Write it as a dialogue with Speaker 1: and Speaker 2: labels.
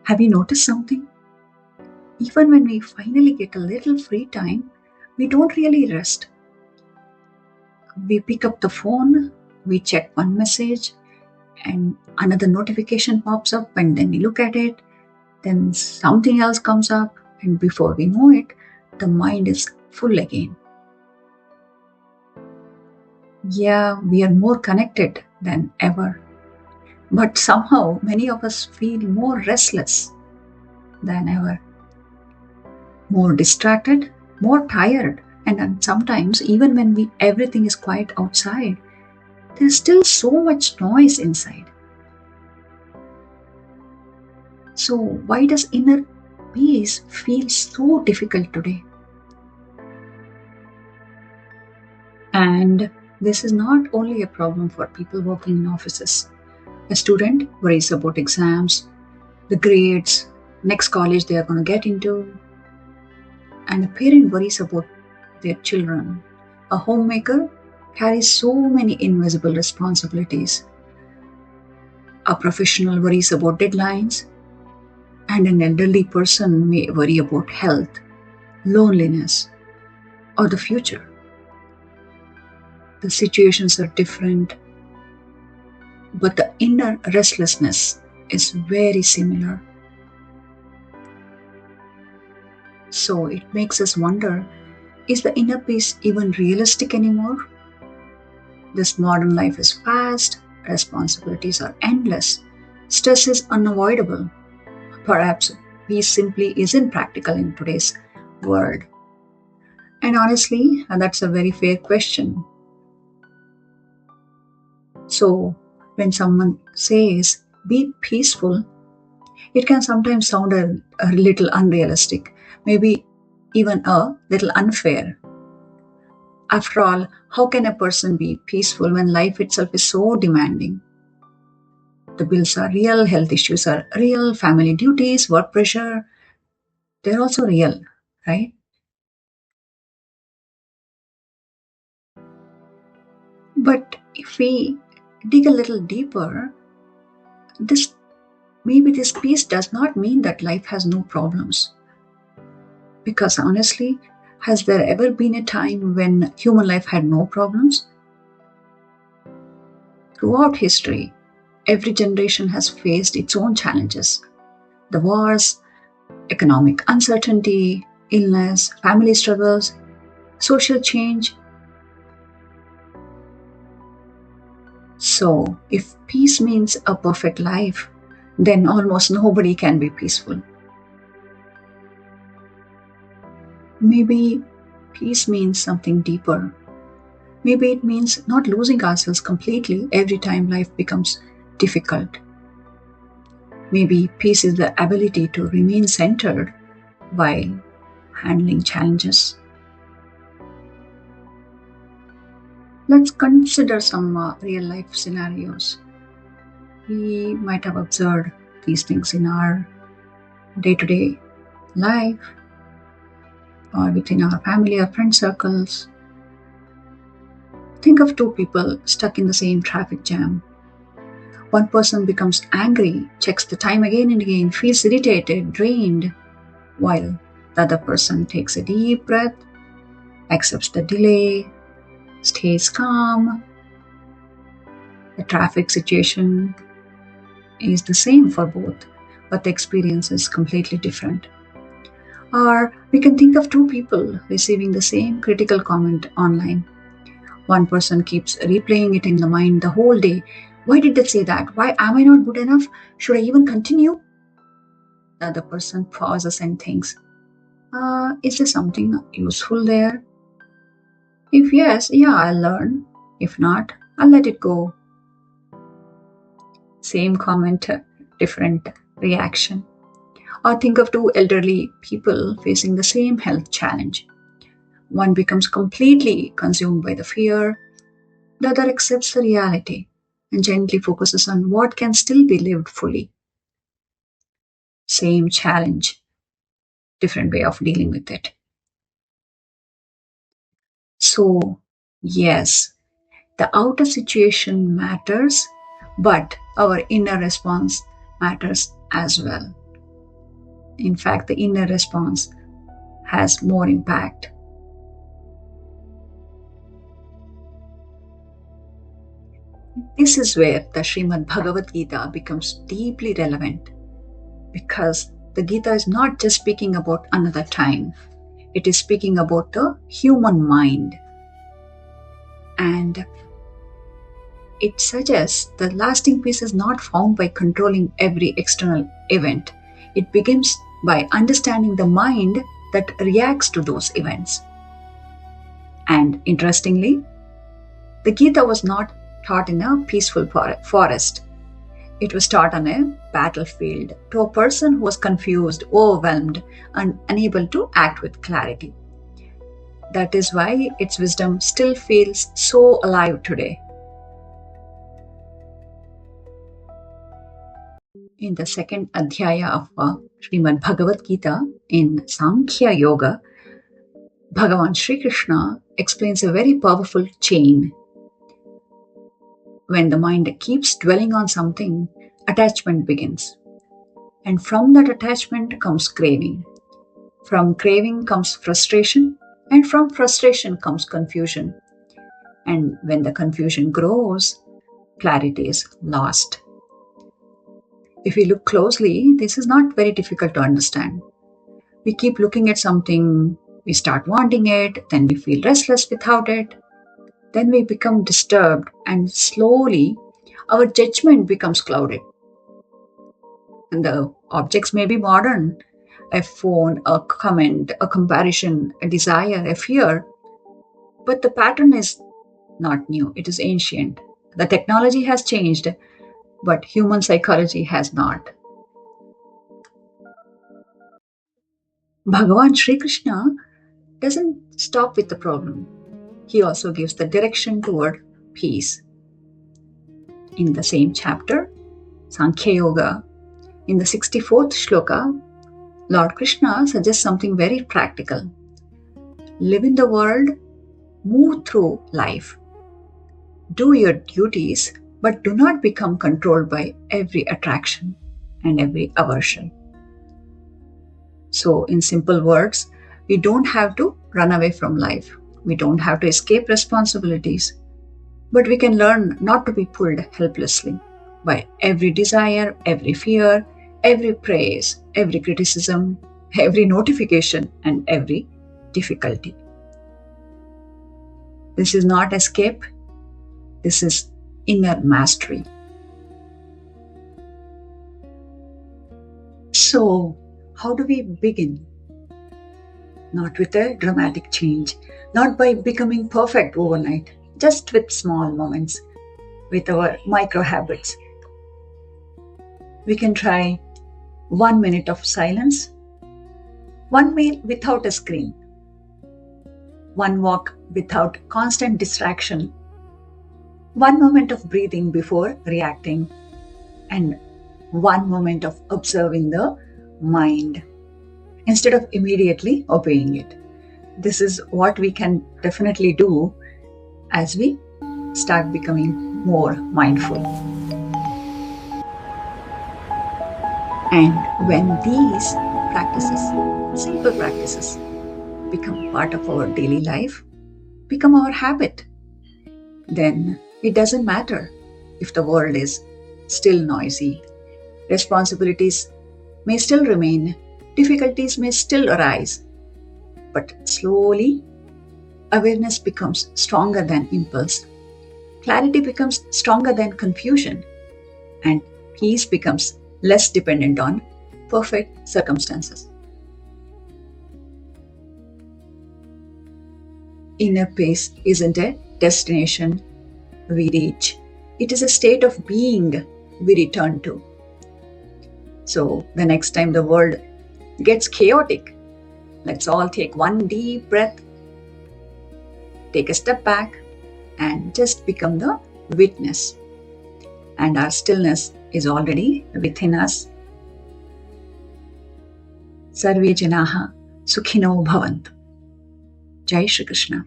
Speaker 1: Have you noticed something? Even when we finally get a little free time, we don't really rest. We pick up the phone, we check one message, and another notification pops up, and then we look at it, then something else comes up, and before we know it, the mind is full again. Yeah, we are more connected than ever, but somehow many of us feel more restless than ever, more distracted, more tired, and then sometimes even when everything is quiet outside, there's still so much noise inside. So why does inner peace feel so difficult today? And this is not only a problem for people working in offices. A student worries about exams, the grades, next college they are going to get into, and a parent worries about their children. A homemaker carries so many invisible responsibilities. A professional worries about deadlines, and an elderly person may worry about health, loneliness, or the future. The situations are different, but the inner restlessness is very similar. So it makes us wonder, is the inner peace even realistic anymore? This modern life is fast, responsibilities are endless, stress is unavoidable. Perhaps peace simply isn't practical in today's world. And honestly, that's a very fair question. So, when someone says, be peaceful, it can sometimes sound a little unrealistic, maybe even a little unfair. After all, how can a person be peaceful when life itself is so demanding? The bills are real, health issues are real, family duties, work pressure, they're also real, right? But if we dig a little deeper, this maybe this peace does not mean that life has no problems. Because honestly, has there ever been a time when human life had no problems? Throughout history, every generation has faced its own challenges. The wars, economic uncertainty, illness, family struggles, social change. So, if peace means a perfect life, then almost nobody can be peaceful. Maybe peace means something deeper. Maybe it means not losing ourselves completely every time life becomes difficult. Maybe peace is the ability to remain centered while handling challenges. Let's consider some real life scenarios. We might have observed these things in our day to day life or within our family or friend circles. Think of two people stuck in the same traffic jam. One person becomes angry, checks the time again and again, feels irritated, drained, while the other person takes a deep breath, accepts the delay, stays calm. The traffic situation is the same for both, but the experience is completely different. Or we can think of two people receiving the same critical comment online. One person keeps replaying it in the mind the whole day. Why did they say that? Why am I not good enough? Should I even continue? The other person pauses and thinks, is there something useful there? If yes, yeah, I'll learn. If not, I'll let it go. Same comment, different reaction. Or think of two elderly people facing the same health challenge. One becomes completely consumed by the fear, the other accepts the reality and gently focuses on what can still be lived fully. Same challenge, different way of dealing with it. So, yes, the outer situation matters, but our inner response matters as well. In fact, the inner response has more impact. This is where the Srimad Bhagavad Gita becomes deeply relevant, because the Gita is not just speaking about another time, it is speaking about the human mind. And it suggests the lasting peace is not found by controlling every external event. It begins by understanding the mind that reacts to those events. And interestingly, the Gita was not taught in a peaceful forest. It was taught on a battlefield to a person who was confused, overwhelmed, and unable to act with clarity. That is why its wisdom still feels so alive today. In the second adhyaya of Srimad Bhagavad Gita, in Sankhya Yoga, Bhagavan Sri Krishna explains a very powerful chain. When the mind keeps dwelling on something, attachment begins. And from that attachment comes craving. From craving comes frustration, and from frustration comes confusion. And when the confusion grows, clarity is lost. If we look closely, this is not very difficult to understand. We keep looking at something, we start wanting it, then we feel restless without it. Then we become disturbed, and slowly our judgment becomes clouded. And the objects may be modern, a phone, a comment, a comparison, a desire, a fear, but the pattern is not new, it is ancient. The technology has changed, but human psychology has not. Bhagavan Sri Krishna doesn't stop with the problem. He also gives the direction toward peace. In the same chapter, Sankhya Yoga, in the 64th shloka, Lord Krishna suggests something very practical. Live in the world, move through life. Do your duties, but do not become controlled by every attraction and every aversion. So, in simple words, we don't have to run away from life. We don't have to escape responsibilities. But we can learn not to be pulled helplessly by every desire, every fear, every praise, every criticism, every notification, and every difficulty. This is not escape. This is inner mastery. So, how do we begin? Not with a dramatic change, not by becoming perfect overnight, just with small moments, with our micro habits. We can try 1 minute of silence, 1 meal without a screen, 1 walk without constant distraction, 1 moment of breathing before reacting, and 1 moment of observing the mind instead of immediately obeying it. This is what we can definitely do as we start becoming more mindful. And when these practices, simple practices, become part of our daily life, become our habit, then it doesn't matter if the world is still noisy. Responsibilities may still remain, difficulties may still arise, but slowly awareness becomes stronger than impulse, clarity becomes stronger than confusion, and peace becomes less dependent on perfect circumstances. Inner peace isn't a destination we reach, it is a state of being we return to. So the next time the world gets chaotic, let's all take one deep breath, take a step back, and just become the witness. And our stillness is already within us. Sarve Janaha Sukhino Bhavantu. Jai Shri Krishna.